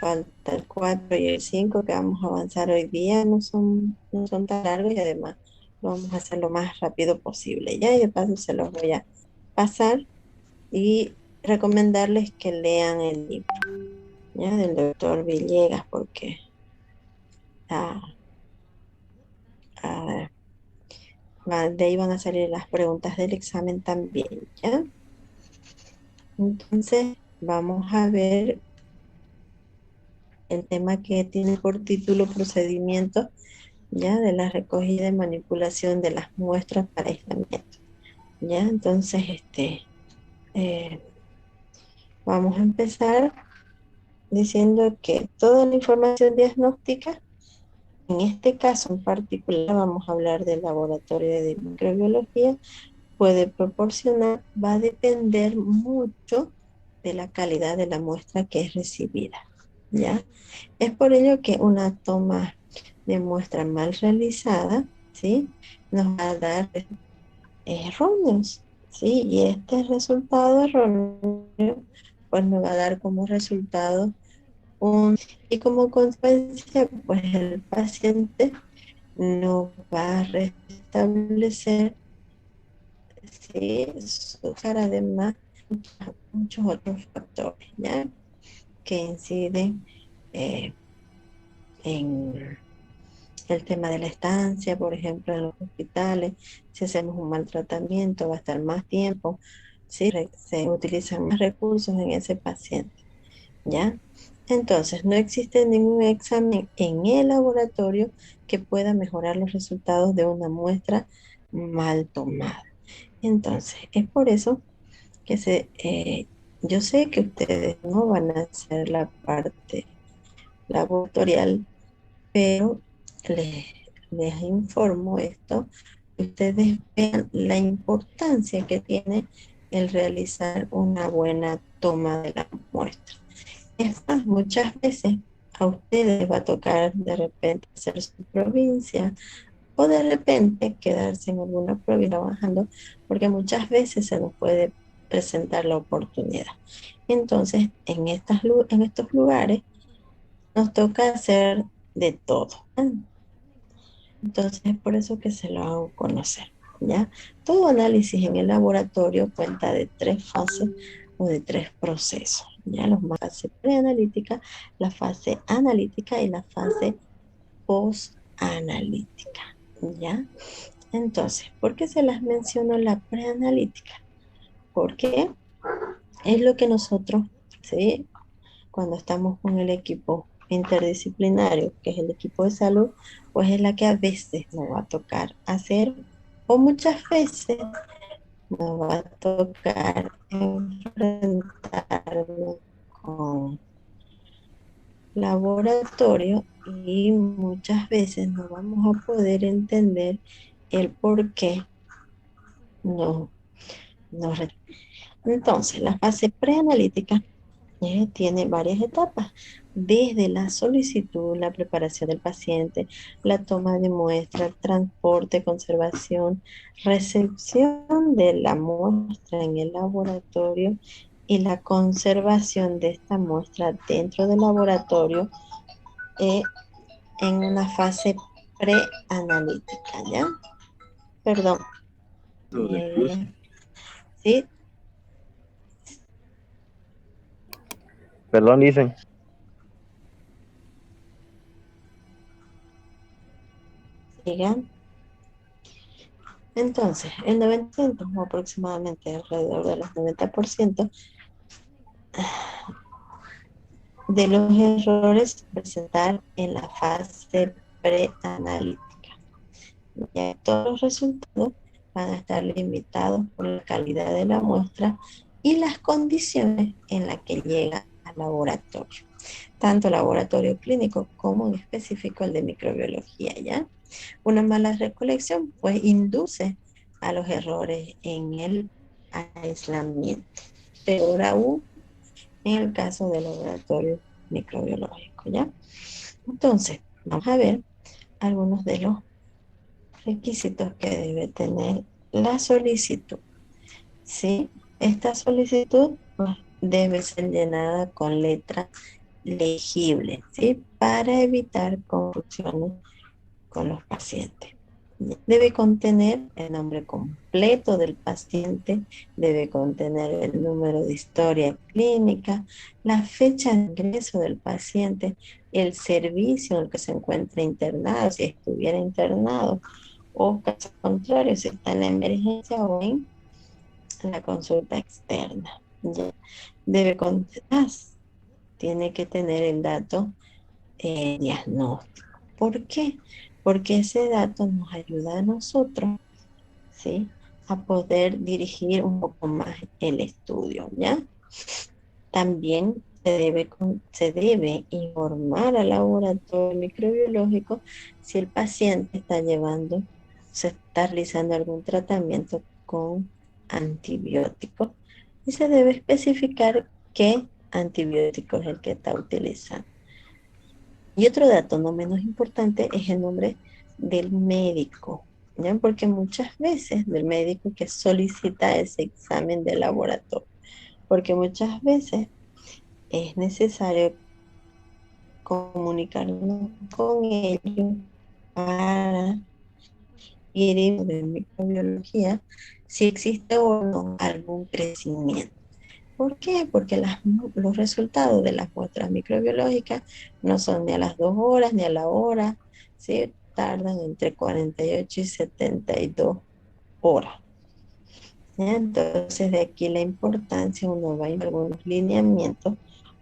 falta el 4 y el 5 que vamos a avanzar hoy día, no son tan largos y además lo vamos a hacer lo más rápido posible. Ya, y de paso se los voy a pasar y recomendarles que lean el libro, ya, del doctor Villegas, porque ah, ah, de ahí van a salir las preguntas del examen también, ¿ya? Entonces, vamos a ver el tema que tiene por título procedimiento, ¿ya? De la recogida y manipulación de las muestras para aislamiento, ¿ya? Entonces, eh, vamos a empezar diciendo que toda la información diagnóstica, en este caso en particular, vamos a hablar del laboratorio de microbiología, puede proporcionar, va a depender mucho de la calidad de la muestra que es recibida, ¿ya? Es por ello que una toma de muestra mal realizada, ¿sí? Nos va a dar erróneos, ¿sí? Y este resultado erróneo, pues nos va a dar como resultado y como consecuencia, pues el paciente no va a restablecer, ¿sí? Su cara, además muchos otros factores, ¿ya? Que inciden eh, en el tema de la estancia, por ejemplo, en los hospitales. Si hacemos un mal tratamiento, va a estar más tiempo, ¿sí? Se utilizan más recursos en ese paciente, ¿ya? Entonces, no existe ningún examen en el laboratorio que pueda mejorar los resultados de una muestra mal tomada. Entonces, es por eso que yo sé que ustedes no van a hacer la parte laboratorial, pero les, les informo esto, que ustedes vean la importancia que tiene el realizar una buena toma de la muestra. Es más, muchas veces a ustedes les va a tocar de repente hacer su provincia o de repente quedarse en alguna provincia trabajando, porque muchas veces se nos puede presentar la oportunidad. Entonces, en estos lugares nos toca hacer de todo. Entonces, es por eso que se lo hago conocer, ¿ya? Todo análisis en el laboratorio cuenta de tres fases o de tres procesos, ¿ya? La fase preanalítica, la fase analítica y la fase postanalítica, ¿ya? Entonces, ¿por qué se las menciono la preanalítica? Porque es lo que nosotros, ¿sí? Cuando estamos con el equipo interdisciplinario, que es el equipo de salud, pues es la que a veces nos va a tocar hacer, o muchas veces nos va a tocar enfrentarnos con laboratorio y muchas veces no vamos a poder entender el por qué no, no. Entonces, la fase preanalítica tiene varias etapas, desde la solicitud, la preparación del paciente, la toma de muestra, transporte, conservación, recepción de la muestra en el laboratorio y la conservación de esta muestra dentro del laboratorio eh, en una fase preanalítica, ¿ya? Perdón. Lo del bus. ¿Sí? Perdón, dicen. Sigan. Entonces, el 90% o aproximadamente alrededor de los 90% de los errores se presentan en la fase preanalítica. Ya todos los resultados van a estar limitados por la calidad de la muestra y las condiciones en las que llega al laboratorio, tanto laboratorio clínico como en específico el de microbiología, ¿ya? Una mala recolección pues induce a los errores en el aislamiento. Peor aún en el caso del laboratorio microbiológico, ¿ya? Entonces, vamos a ver algunos de los requisitos que debe tener la solicitud, ¿sí? Esta solicitud pues, debe ser llenada con letra legible, ¿sí? Para evitar confusiones con los pacientes. Debe contener el nombre completo del paciente, debe contener el número de historia clínica, la fecha de ingreso del paciente, el servicio en el que se encuentra internado, si estuviera internado, o caso contrario, si está en la emergencia o en la consulta externa. ¿Ya? Debe contener, tiene que tener el dato diagnóstico. ¿Por qué? Porque ese dato nos ayuda a nosotros, ¿sí? A poder dirigir un poco más el estudio, ¿ya? También se debe informar al laboratorio microbiológico si el paciente está llevando, se está realizando algún tratamiento con antibióticos y se debe especificar qué antibiótico es el que está utilizando. Y otro dato no menos importante es el nombre del médico, ¿ya? Porque muchas veces del médico que solicita ese examen de laboratorio, porque muchas veces es necesario comunicarnos con ellos para ir de microbiología si existe o no algún crecimiento. ¿Por qué? Porque los resultados de las muestras microbiológicas no son ni a las 2 horas ni a la hora, ¿sí? Tardan entre 48 y 72 horas. ¿Ya? Entonces, de aquí la importancia, uno va a ir a algunos lineamientos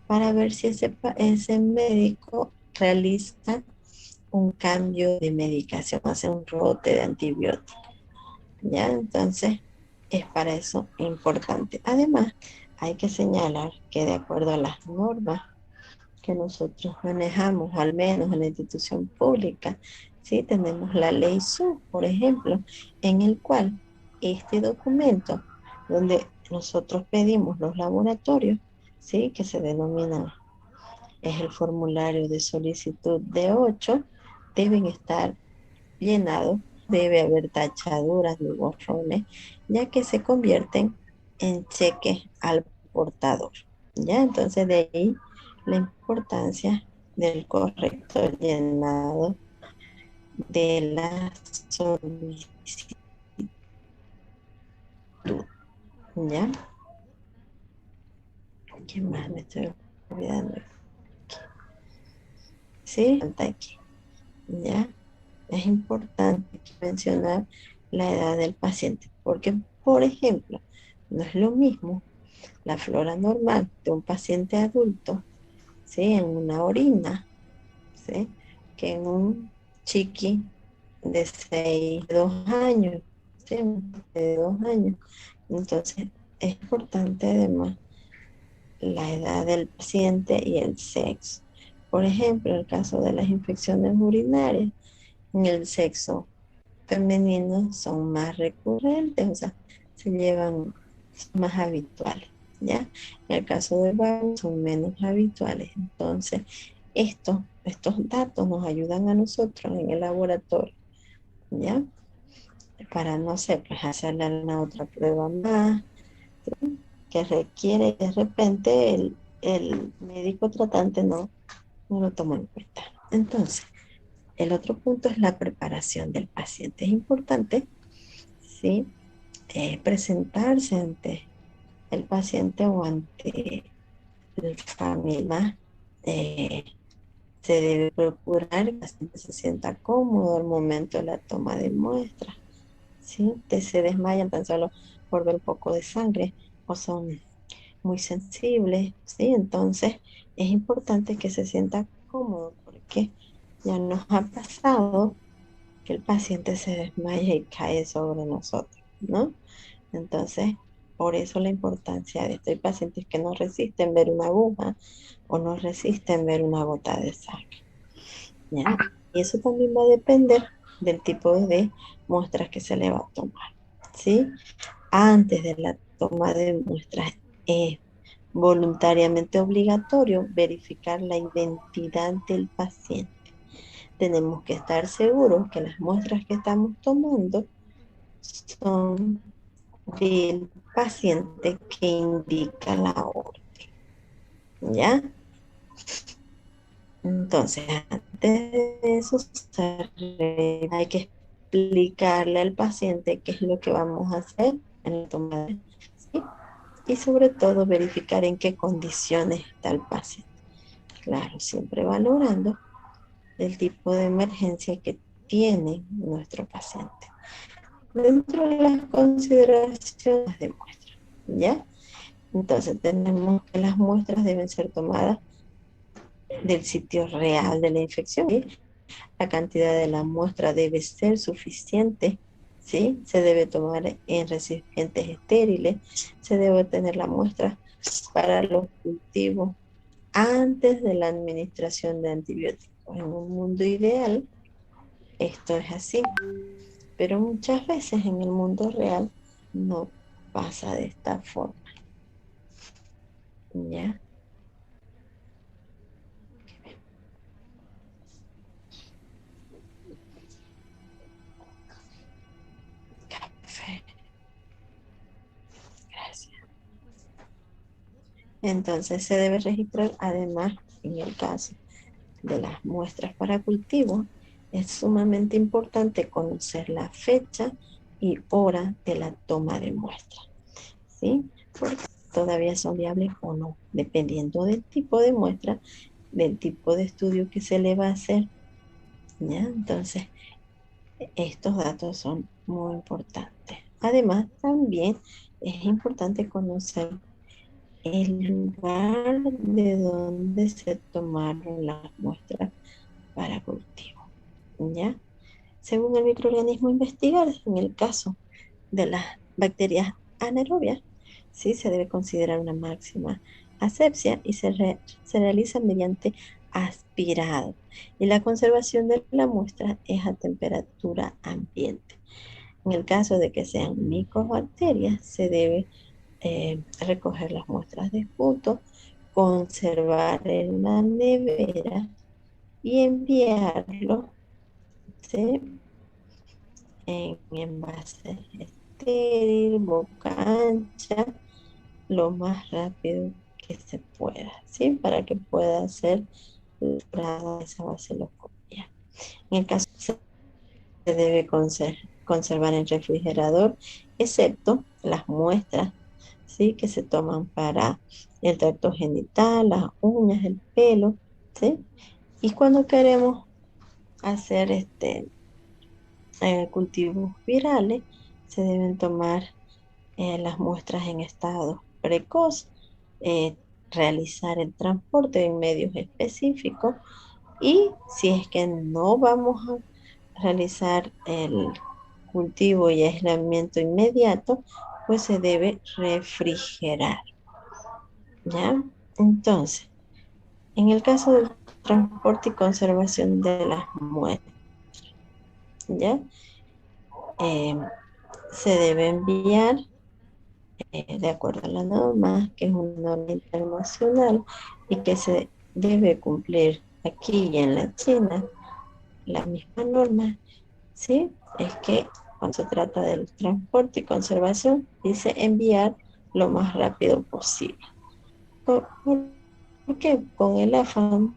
para ver si ese médico realiza un cambio de medicación, hace un rote de antibióticos. ¿Ya? Entonces, es para eso importante. Además, hay que señalar que de acuerdo a las normas que nosotros manejamos, al menos en la institución pública, ¿sí? Tenemos la ley SUS, por ejemplo, en el cual este documento, donde nosotros pedimos los laboratorios, ¿sí? Que se denomina, es el formulario de solicitud de 8, deben estar llenados, debe haber tachaduras de borrones, ya que se convierten en cheques al portador. ¿Ya? Entonces de ahí la importancia del correcto llenado de la solicitud. ¿Ya? ¿Qué más me estoy olvidando? Sí, aquí. ¿Ya? Es importante mencionar la edad del paciente, porque, por ejemplo, no es lo mismo la flora normal de un paciente adulto, ¿sí? En una orina, ¿sí? Que en un chiqui de 2 años, ¿sí? De 2 años. Entonces, es importante además la edad del paciente y el sexo. Por ejemplo, en el caso de las infecciones urinarias, en el sexo femenino son más recurrentes, o sea, se llevan más habituales, ¿ya? En el caso de varones son menos habituales. Entonces, estos datos nos ayudan a nosotros en el laboratorio, ¿ya? Para, no sé, pues hacerle una otra prueba más, que requiere de repente el médico tratante no lo toma en cuenta. Entonces, el otro punto es la preparación del paciente. Es importante, ¿sí? Presentarse ante el paciente o ante el familiar. eh, Se debe procurar que el paciente se sienta cómodo al momento de la toma de muestras. ¿Sí? Se desmayan tan solo por ver un poco de sangre o son muy sensibles. ¿Sí? Entonces es importante que se sienta cómodo porque ya nos ha pasado que el paciente se desmaya y cae sobre nosotros, ¿no? Entonces, por eso la importancia de esto. Hay pacientes que no resisten ver una aguja o no resisten ver una gota de sangre, ¿ya? Y eso también va a depender del tipo de muestras que se le va a tomar, ¿sí? Antes de la toma de muestras es voluntariamente obligatorio verificar la identidad del paciente. Tenemos que estar seguros que las muestras que estamos tomando son del paciente que indica la orden, ¿ya? Entonces, antes de eso, hay que explicarle al paciente qué es lo que vamos a hacer en la toma de, ¿sí? Y sobre todo verificar en qué condiciones está el paciente. Claro, siempre valorando el tipo de emergencia que tiene nuestro paciente. Dentro de las consideraciones de muestra, ¿ya? Entonces tenemos que las muestras deben ser tomadas del sitio real de la infección, ¿sí? La cantidad de la muestra debe ser suficiente, ¿sí? Se debe tomar en recipientes estériles, se debe tener la muestra para los cultivos antes de la administración de antibióticos. En un mundo ideal, esto es así, pero muchas veces en el mundo real no pasa de esta forma, ¿ya? Café, gracias. Entonces se debe registrar además en el caso de las muestras para cultivo, es sumamente importante conocer la fecha y hora de la toma de muestra, ¿sí? Porque todavía son viables o no, dependiendo del tipo de muestra, del tipo de estudio que se le va a hacer, ¿ya? Entonces, estos datos son muy importantes. Además, también es importante conocer el lugar de donde se tomaron las muestras para cultivo, ¿ya? Según el microorganismo investigar, en el caso de las bacterias anaerobias, sí se debe considerar una máxima asepsia y se realiza mediante aspirado. Y la conservación de la muestra es a temperatura ambiente. En el caso de que sean micobacterias, se debe recoger las muestras de esputo, conservar en la nevera y enviarlo, ¿sí? En envase estéril, boca ancha, lo más rápido que se pueda, ¿sí? Para que pueda ser lograda esa baciloscopia. En el caso se debe conservar en refrigerador, excepto las muestras, ¿sí? Que se toman para el tracto genital, las uñas, el pelo, ¿sí? Y cuando queremos hacer cultivos virales, se deben tomar las muestras en estado precoz, eh, realizar el transporte en medios específicos y si es que no vamos a realizar el cultivo y aislamiento inmediato, pues se debe refrigerar, ¿ya? Entonces, en el caso del transporte y conservación de las muestras, ¿ya? Eh, Se debe enviar de acuerdo a la norma, que es una norma internacional y que se debe cumplir aquí y en la China, la misma norma, ¿sí? Es que cuando se trata del transporte y conservación, dice enviar lo más rápido posible. ¿Por qué? Con el afán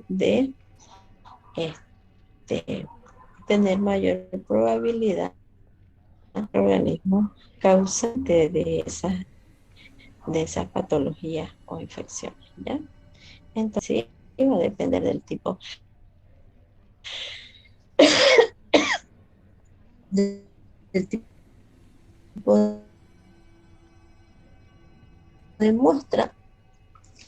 de este, tener mayor probabilidad al organismo causante de esas patologías o infecciones, ¿ya? Entonces, sí, va a depender del tipo del tipo de muestra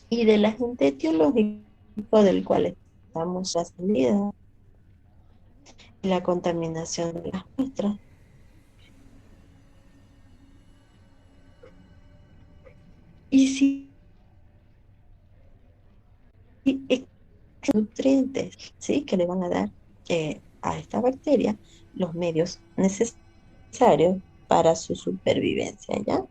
y del agente etiológico del cual estamos la salida y la contaminación de las muestras. Y si existen nutrientes, ¿sí? Que le van a dar a esta bacteria los medios necesarios para su supervivencia, ¿ya?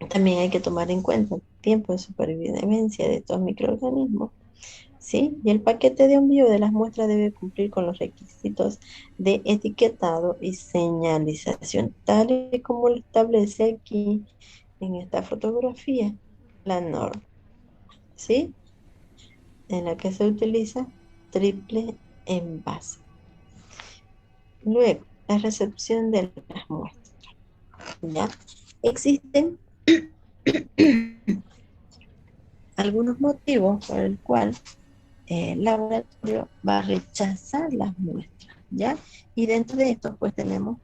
También hay que tomar en cuenta el tiempo de supervivencia de estos microorganismos, ¿sí? Y el paquete de envío de las muestras debe cumplir con los requisitos de etiquetado y señalización, tal y como lo establece aquí en esta fotografía la norma, ¿sí? en la que se utiliza triple envase. Luego, la recepción de las muestras. ¿Ya? Existen algunos motivos por el cual el laboratorio va a rechazar las muestras, ¿ya? Y dentro de esto, pues tenemos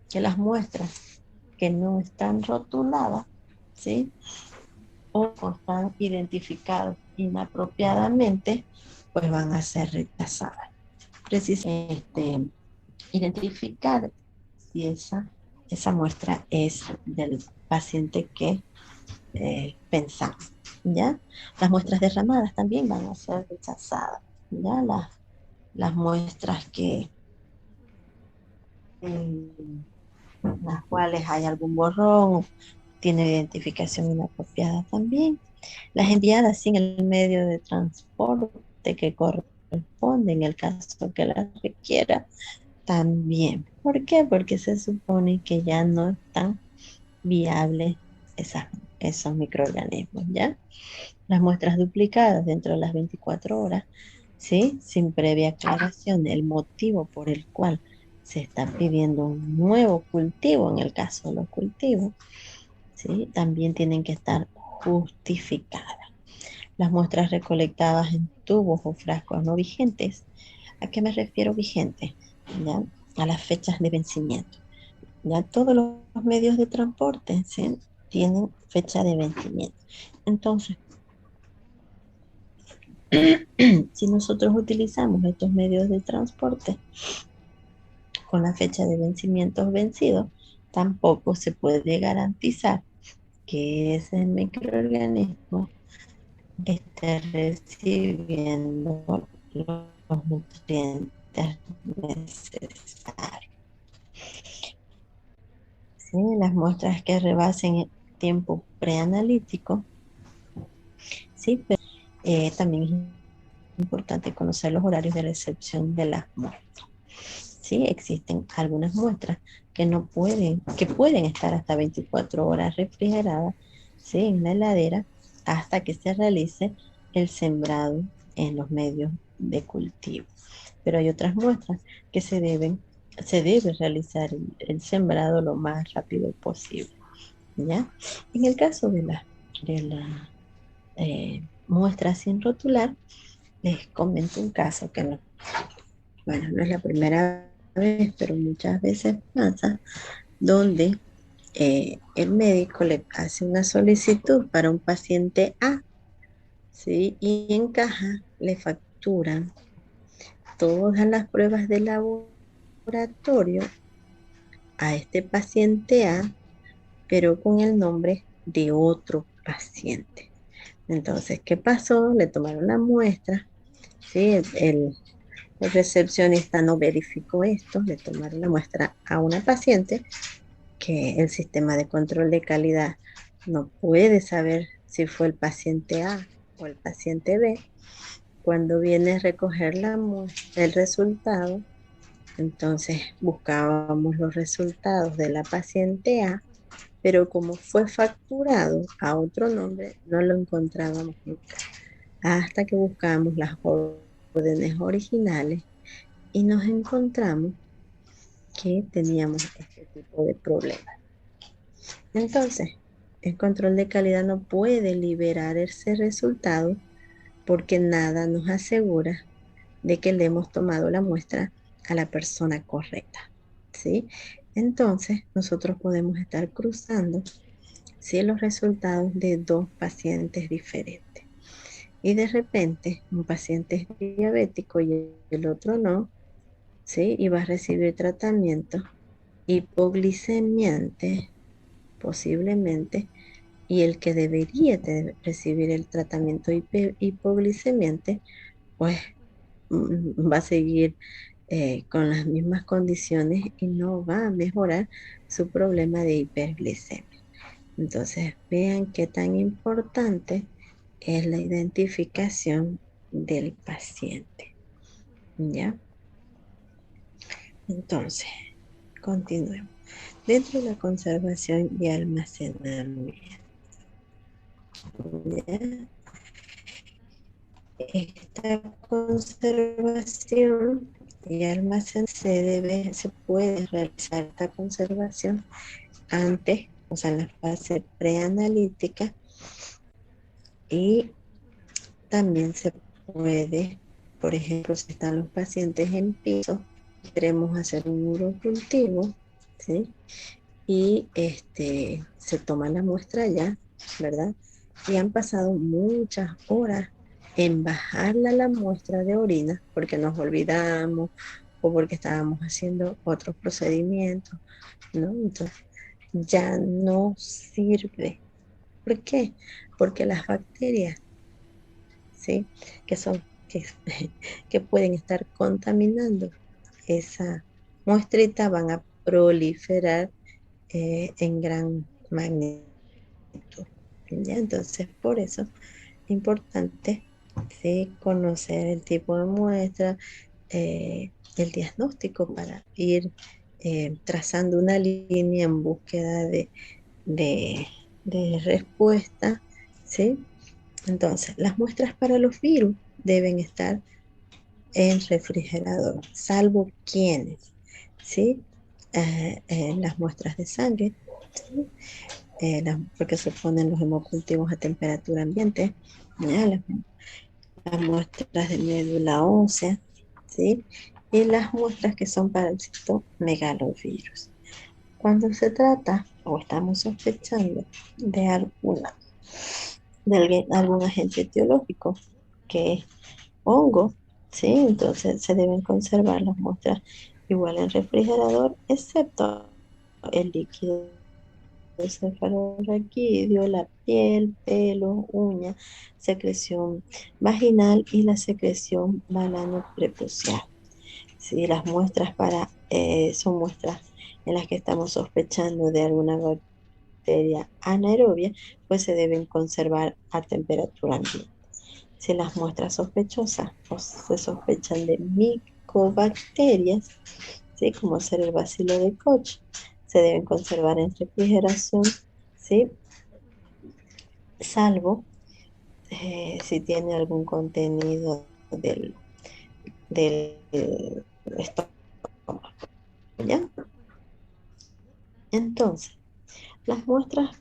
que las muestras que no están rotuladas, ¿sí? O están identificadas inapropiadamente, pues van a ser rechazadas. Precisamente, identificar si esa muestra es del paciente que pensamos, ¿ya? Las muestras derramadas también van a ser rechazadas, ¿ya? Las muestras que en las cuales hay algún borrón, tiene identificación inapropiada también. Las enviadas sin el medio de transporte que corresponde en el caso que las requiera también. ¿Por qué? Porque se supone que ya no están viables esos microorganismos, ¿ya? Las muestras duplicadas dentro de las 24 horas, ¿sí? Sin previa aclaración del motivo por el cual se está pidiendo un nuevo cultivo, en el caso de los cultivos, ¿sí? También tienen que estar justificadas. Las muestras recolectadas en tubos o frascos no vigentes. ¿A qué me refiero vigente? ¿Ya? A las fechas de vencimiento. Ya todos los medios de transporte, ¿sí? Tienen fecha de vencimiento. Entonces, si nosotros utilizamos estos medios de transporte con la fecha de vencimientos vencidos, tampoco se puede garantizar que ese microorganismo esté recibiendo los nutrientes necesarios. ¿Sí? Las muestras que rebasen el tiempo preanalítico, ¿sí? Pero, también es importante conocer los horarios de recepción de las muestras. Sí, existen algunas muestras que pueden estar hasta 24 horas refrigeradas, ¿sí? En la heladera hasta que se realice el sembrado en los medios de cultivo. Pero hay otras muestras que se debe realizar el sembrado lo más rápido posible, ¿ya? En el caso de la muestra sin rotular, les comento un caso que no, bueno, no es la primera vez, pero muchas veces pasa, donde el médico le hace una solicitud para un paciente A, ¿sí? Y en caja le facturan todas las pruebas de laboratorio a este paciente A, pero con el nombre de otro paciente. Entonces, ¿qué pasó? Le tomaron la muestra, ¿sí? El recepcionista no verificó esto, le tomaron la muestra a una paciente que el sistema de control de calidad no puede saber si fue el paciente A o el paciente B. Cuando viene a recoger la muestra, el resultado, entonces buscábamos los resultados de la paciente A, pero como fue facturado a otro nombre, no lo encontrábamos nunca. Hasta que buscamos las órdenes originales y nos encontramos que teníamos este tipo de problemas. Entonces, el control de calidad no puede liberar ese resultado porque nada nos asegura de que le hemos tomado la muestra a la persona correcta, ¿sí? Entonces, nosotros podemos estar cruzando, ¿sí? Los resultados de dos pacientes diferentes. Y de repente, un paciente es diabético y el otro no, ¿sí? Y va a recibir tratamiento hipoglicemiante, posiblemente, y el que debería recibir el tratamiento hipoglicemiante, pues va a seguir con las mismas condiciones y no va a mejorar su problema de hiperglicemia. Entonces, vean qué tan importante es la identificación del paciente. ¿Ya? Entonces, continuemos. Dentro de la conservación y almacenamiento, ¿ya? Esta conservación y almacén se puede realizar esta conservación antes, o sea, en la fase preanalítica, y también se puede, por ejemplo, si están los pacientes en piso, queremos hacer un urocultivo, ¿sí? Y se toma la muestra ya, ¿verdad? Y han pasado muchas horas en bajarla la muestra de orina porque nos olvidamos o porque estábamos haciendo otros procedimientos, ¿no? Entonces ya no sirve. ¿Por qué? Porque las bacterias, ¿sí? Que son, que, que pueden estar contaminando esa muestrita van a proliferar en gran magnitud. ¿Ya? Entonces, por eso es importante, ¿sí?, conocer el tipo de muestra, el diagnóstico para ir trazando una línea en búsqueda de, de respuesta, ¿sí? Entonces, las muestras para los virus deben estar en refrigerador, salvo quienes, ¿sí? Las muestras de sangre, ¿sí? Porque se ponen los hemocultivos a temperatura ambiente, ¿ya? Las muestras de médula ósea, ¿sí? Y las muestras que son para el citomegalovirus. Cuando se trata o estamos sospechando de algún agente etiológico que es hongo, ¿sí? Entonces se deben conservar las muestras igual en refrigerador, excepto el líquido cefalorraquídeo, la piel, pelo, uña, secreción vaginal y la secreción balano-prepucial. Si las muestras son muestras en las que estamos sospechando de alguna bacteria anaerobia, pues se deben conservar a temperatura ambiente. Si las muestras sospechosas o se sospechan de micobacterias, ¿sí?, como ser el bacilo de Koch, se deben conservar en refrigeración, ¿sí?, salvo si tiene algún contenido del estómago, ¿ya? Entonces, las muestras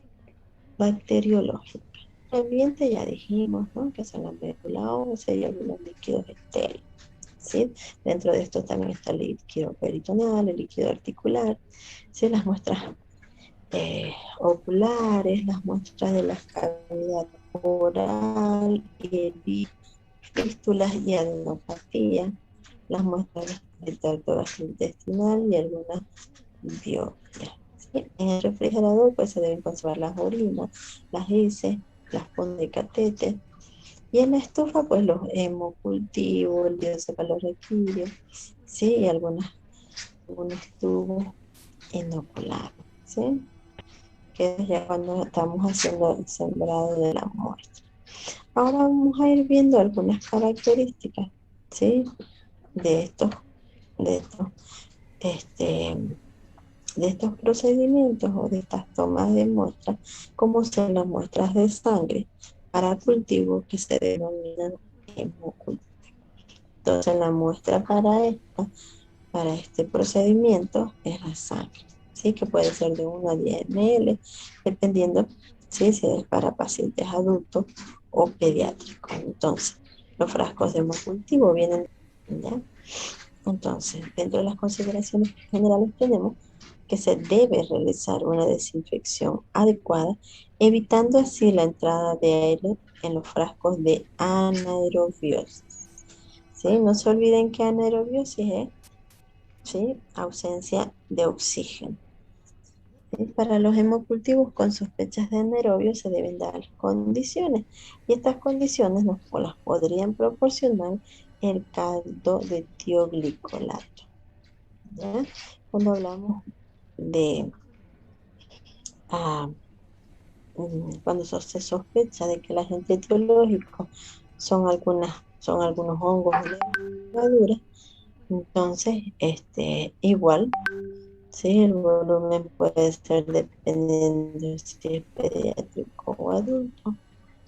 bacteriológicas. El ambiente ya dijimos, ¿no?, que son la médula ósea y algunos líquidos estériles, ¿sí? Dentro de esto también está el líquido peritoneal, el líquido articular, ¿sí? Las muestras oculares, las muestras de la cavidad oral y fístulas y adenopatía, las muestras del tracto gastrointestinal y algunas biopsias, ¿sí? En el refrigerador pues se deben conservar las orinas, las heces, las puntas de catete, y en la estufa pues los hemocultivos, el diosepalorrequidio, ¿sí? Y algunos tubos inoculados, ¿sí?, que es ya cuando estamos haciendo el sembrado de la muestra. Ahora vamos a ir viendo algunas características, ¿sí?, de estos, de estos, este, de estos procedimientos o de estas tomas de muestras, como son las muestras de sangre para cultivos que se denominan hemocultivos. Entonces, la muestra para este procedimiento es la sangre, ¿sí?, que puede ser de 1 a 10 ml, dependiendo, ¿sí?, si es para pacientes adultos o pediátricos. Entonces, los frascos de hemocultivo vienen, ¿ya? Entonces, dentro de las consideraciones generales tenemos que se debe realizar una desinfección adecuada, evitando así la entrada de aire en los frascos de anaerobiosis. ¿Sí? No se olviden que anaerobiosis es, ¿sí?, ausencia de oxígeno. ¿Sí? Para los hemocultivos con sospechas de anaerobio se deben dar condiciones, y estas condiciones nos las podrían proporcionar el caldo de tioglicolato, ¿ya? Cuando hablamos de ah, cuando se sospecha de que el agente etiológico son algunos hongos o levaduras, entonces igual, sí, el volumen puede ser dependiendo si es pediátrico o adulto.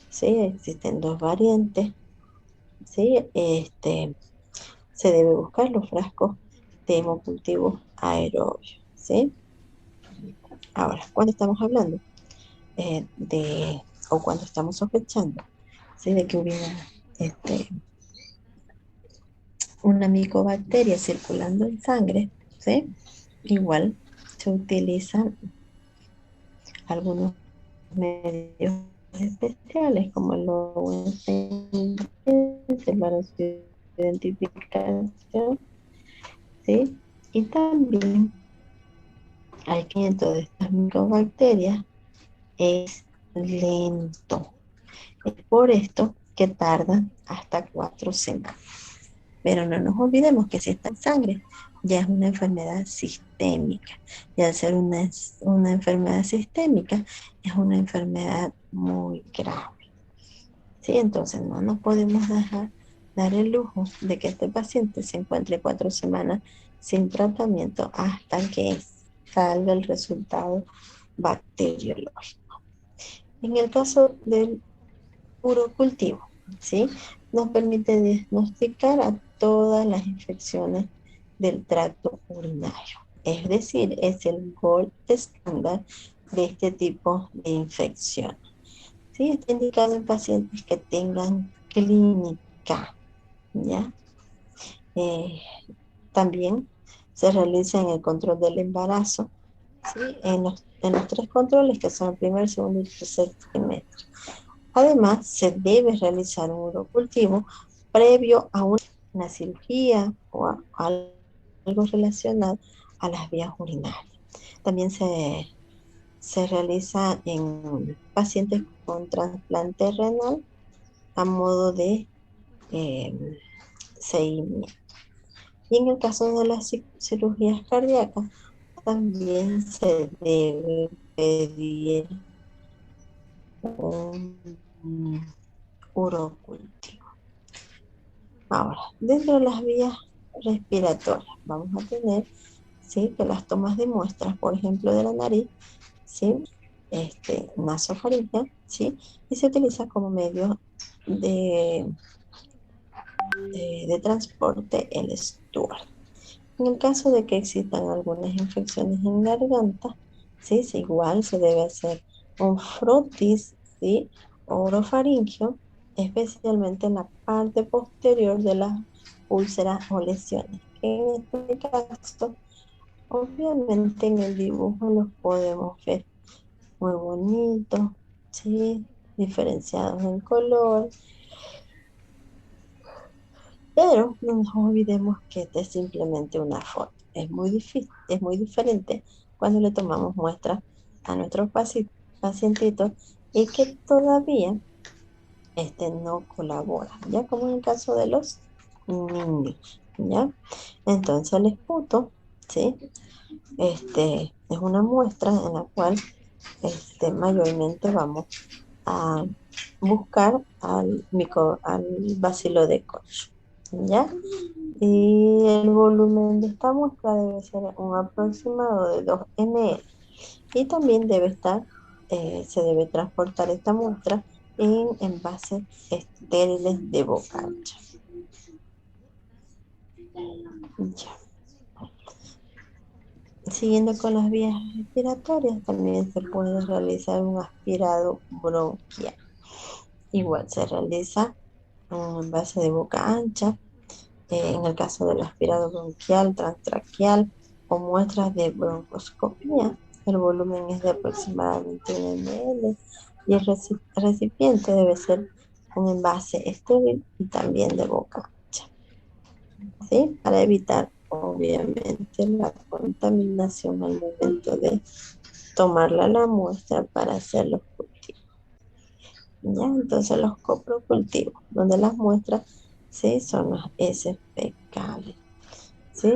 Sí, existen dos variantes, ¿sí? Se debe buscar los frascos de hemocultivo aerobio, ¿sí? Ahora, cuando estamos hablando o cuando estamos sospechando, ¿sí? De que hubiera este, una micobacteria circulando en sangre, ¿sí? Igual se utilizan algunos medios especiales como los para su identificación, ¿sí? Y también el crecimiento de estas micobacterias es lento. Es por esto que tardan hasta 4 semanas. Pero no nos olvidemos que si está en sangre, ya es una enfermedad sistémica. Y al ser una enfermedad sistémica, es una enfermedad muy grave. ¿Sí? Entonces no nos podemos dar el lujo de que este paciente se encuentre 4 semanas sin tratamiento hasta que salga el resultado bacteriológico. En el caso del urocultivo, ¿sí? Nos permite diagnosticar a todas las infecciones del tracto urinario. Es decir, es el gold estándar de este tipo de infección. ¿Sí? Está indicado en pacientes que tengan clínica, ¿ya? Eh, También se realiza en el control del embarazo, ¿sí? En los 3 controles que son el primer, segundo y tercer trimestre. Además, se debe realizar un urocultivo previo a una cirugía o a algo relacionado a las vías urinarias. También se realiza en pacientes con trasplante renal a modo de eh, seguimiento. Y en el caso de las cirugías cardíacas, también se debe pedir un urocultivo. Ahora, dentro de las vías respiratorias, vamos a tener, ¿sí? Que las tomas de muestras, por ejemplo, de la nariz, ¿sí? Nasofaringea, ¿sí? Y se utiliza como medio de, de transporte el Stuart. En el caso de que existan algunas infecciones en garganta, ¿sí? Igual se debe hacer un frotis, ¿sí? Orofaringio, especialmente en la parte posterior de las úlceras o lesiones. En este caso, obviamente en el dibujo los podemos ver muy bonitos, ¿sí? Diferenciados en color, pero no nos olvidemos que esta es simplemente una foto. Es muy difícil, es muy diferente cuando le tomamos muestras a nuestros pacientitos y que todavía no colabora, ya como en el caso de los niños, ¿ya? Entonces el esputo, ¿sí? Es una muestra en la cual mayormente vamos a buscar al bacilo de Koch, ¿ya? Y el volumen de esta muestra debe ser un aproximado de 2 ml. Y también se debe transportar esta muestra en envases estériles de boca ancha. Ya. Siguiendo con las vías respiratorias, también se puede realizar un aspirado bronquial. Igual se realiza un envase de boca ancha, en el caso del aspirado bronquial, transtraquial o muestras de broncoscopía. El volumen es de aproximadamente 1 ml y el recipiente debe ser un envase estéril y también de boca ancha, ¿sí? Para evitar, obviamente, la contaminación al momento de tomarla la muestra para hacer los cultivos. ¿Ya? Entonces los coprocultivos, donde las muestras, ¿sí? Son las heces fecales, ¿sí?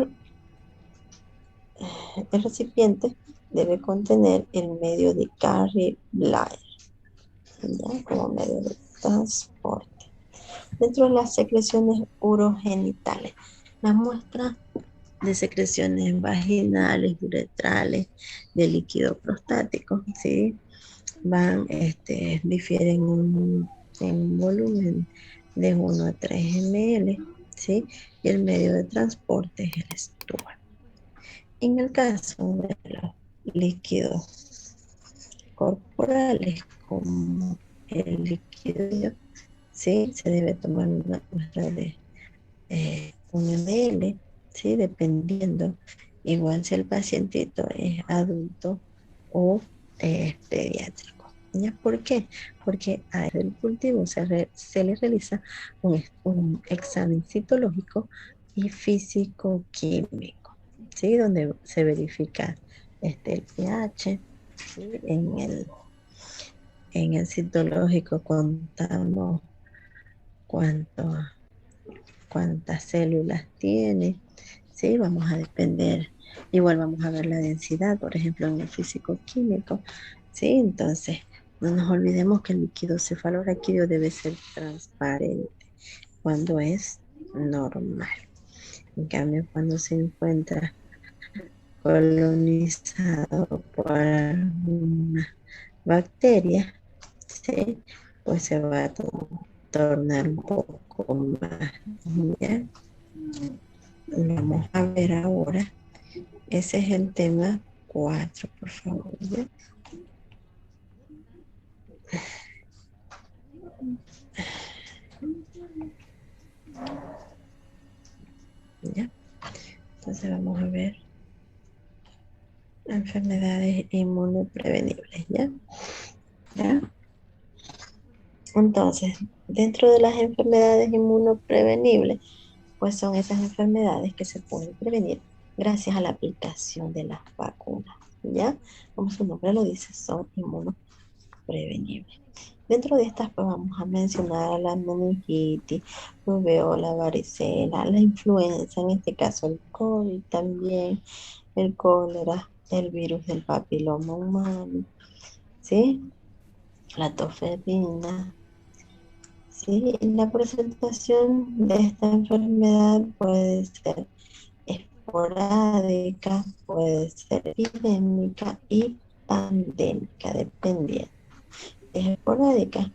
El recipiente debe contener el medio de Carrie Blair, ¿ya? Como medio de transporte. Dentro de las secreciones urogenitales, las muestras de secreciones vaginales, uretrales, de líquido prostático, ¿sí? Difieren en volumen de 1 a 3 ml, ¿sí? Y el medio de transporte es el Stuart. En el caso de los líquidos corporales, como el líquido, ¿sí? Se debe tomar una muestra de 1 ml, ¿sí? Dependiendo, igual si el pacientito es adulto o pediátrico. ¿Ya? ¿Por qué? Porque a el cultivo se le realiza un examen citológico y físico-químico, ¿sí? Donde se verifica el pH, ¿sí? En el citológico contamos cuánto cuántas células tiene, ¿sí? Vamos a depender, igual vamos a ver la densidad, por ejemplo, en el físico-químico, ¿sí? Entonces, no nos olvidemos que el líquido cefalorraquídeo debe ser transparente cuando es normal. En cambio, cuando se encuentra colonizado por alguna bacteria, ¿sí? Pues se va a tornar un poco más, ¿ya? Vamos a ver ahora. Ese es el tema 4, por favor. ¿Ya? ¿Ya? Entonces vamos a ver enfermedades inmunoprevenibles. ¿Ya? ¿Ya? Entonces, dentro de las enfermedades inmunoprevenibles, pues son esas enfermedades que se pueden prevenir gracias a la aplicación de las vacunas. ¿Ya? Como su nombre lo dice, son inmunoprevenibles. Dentro de estas, pues vamos a mencionar la meningitis, rubéola, varicela, la influenza, en este caso el COVID también, el cólera, el virus del papiloma humano, ¿sí? La tosferina, ¿sí? Y la presentación de esta enfermedad puede ser esporádica, puede ser epidémica y pandémica, dependiendo. Es esporádica.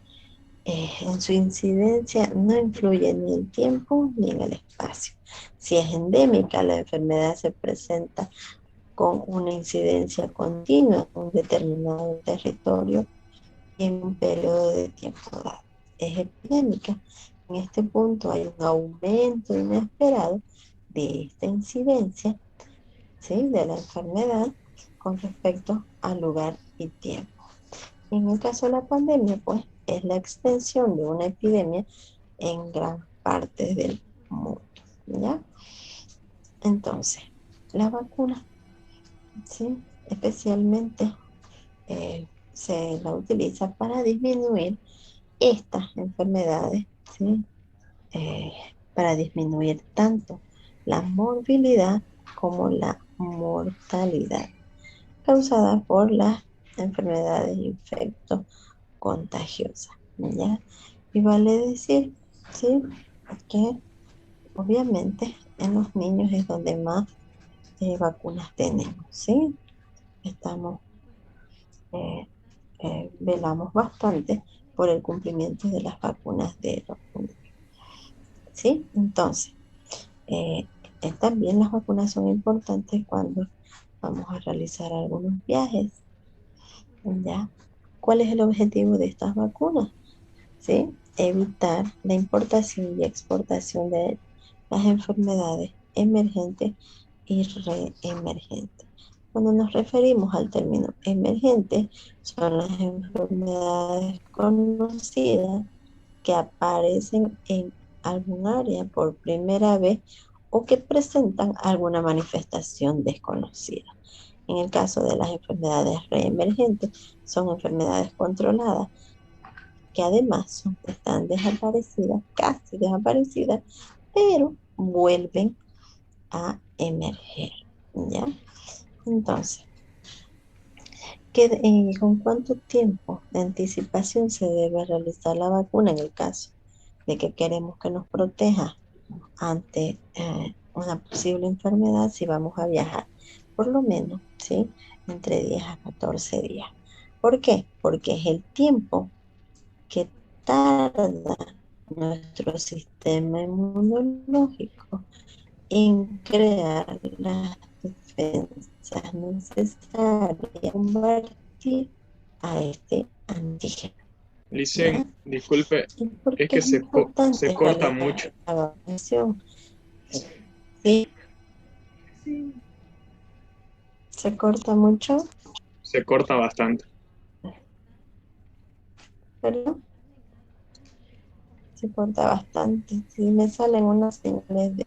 En su incidencia no influye ni el tiempo ni en el espacio. Si es endémica, la enfermedad se presenta con una incidencia continua en un determinado territorio y en un periodo de tiempo dado. Es epidémica. En este punto hay un aumento inesperado de esta incidencia, ¿sí? De la enfermedad con respecto al lugar y tiempo. En el caso de la pandemia, pues es la extensión de una epidemia en gran parte del mundo, ¿ya? Entonces, la vacuna, ¿sí? Especialmente se la utiliza para disminuir estas enfermedades, ¿sí? Eh, para disminuir tanto la morbilidad como la mortalidad causada por las enfermedades infecto contagiosas, ¿ya? Y vale decir, ¿sí? Que obviamente en los niños es donde más vacunas tenemos, ¿sí? Estamos, eh, velamos bastante por el cumplimiento de las vacunas de los niños, ¿sí? Entonces, eh, también las vacunas son importantes cuando vamos a realizar algunos viajes, ¿ya? ¿Cuál es el objetivo de estas vacunas? ¿Sí? Evitar la importación y exportación de las enfermedades emergentes y reemergentes. Cuando nos referimos al término emergente, son las enfermedades conocidas que aparecen en algún área por primera vez o que presentan alguna manifestación desconocida. En el caso de las enfermedades reemergentes, son enfermedades controladas que además están desaparecidas, casi desaparecidas, pero vuelven a emerger, ¿ya? Entonces, ¿con cuánto tiempo de anticipación se debe realizar la vacuna en el caso de que queremos que nos proteja ante una posible enfermedad si vamos a viajar? Por lo menos, ¿sí? Entre 10 a 14 días. ¿Por qué? Porque es el tiempo que tarda nuestro sistema inmunológico en crear las defensas necesarias para combatir a este antígeno. Dicen, ¿Ya? disculpe, ¿Y por es qué que es se importante corta mucho, realizar la vacunación? Sí, se corta mucho, se corta bastante. pero se corta bastante. Sí, me salen unas señales de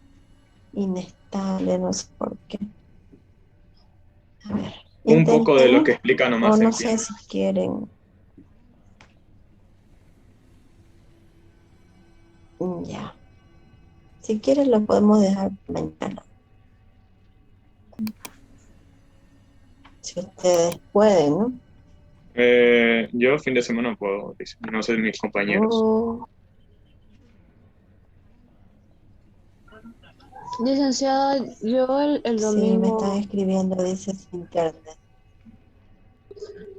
inestable, no sé por qué. A ver, Un poco de lo que intentemos, explica o nomás se no sé entiende. si quieren, ya. Si quieren lo podemos dejar para mañana. Si ustedes pueden, ¿no? Yo fin de semana puedo, dice, no sé mis compañeros. Oh, Licenciada, yo el sí, me están domingo, escribiendo, dice su internet.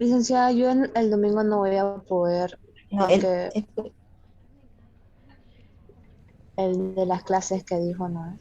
licenciada, yo el domingo no voy a poder No, porque el de las clases que dijo no es.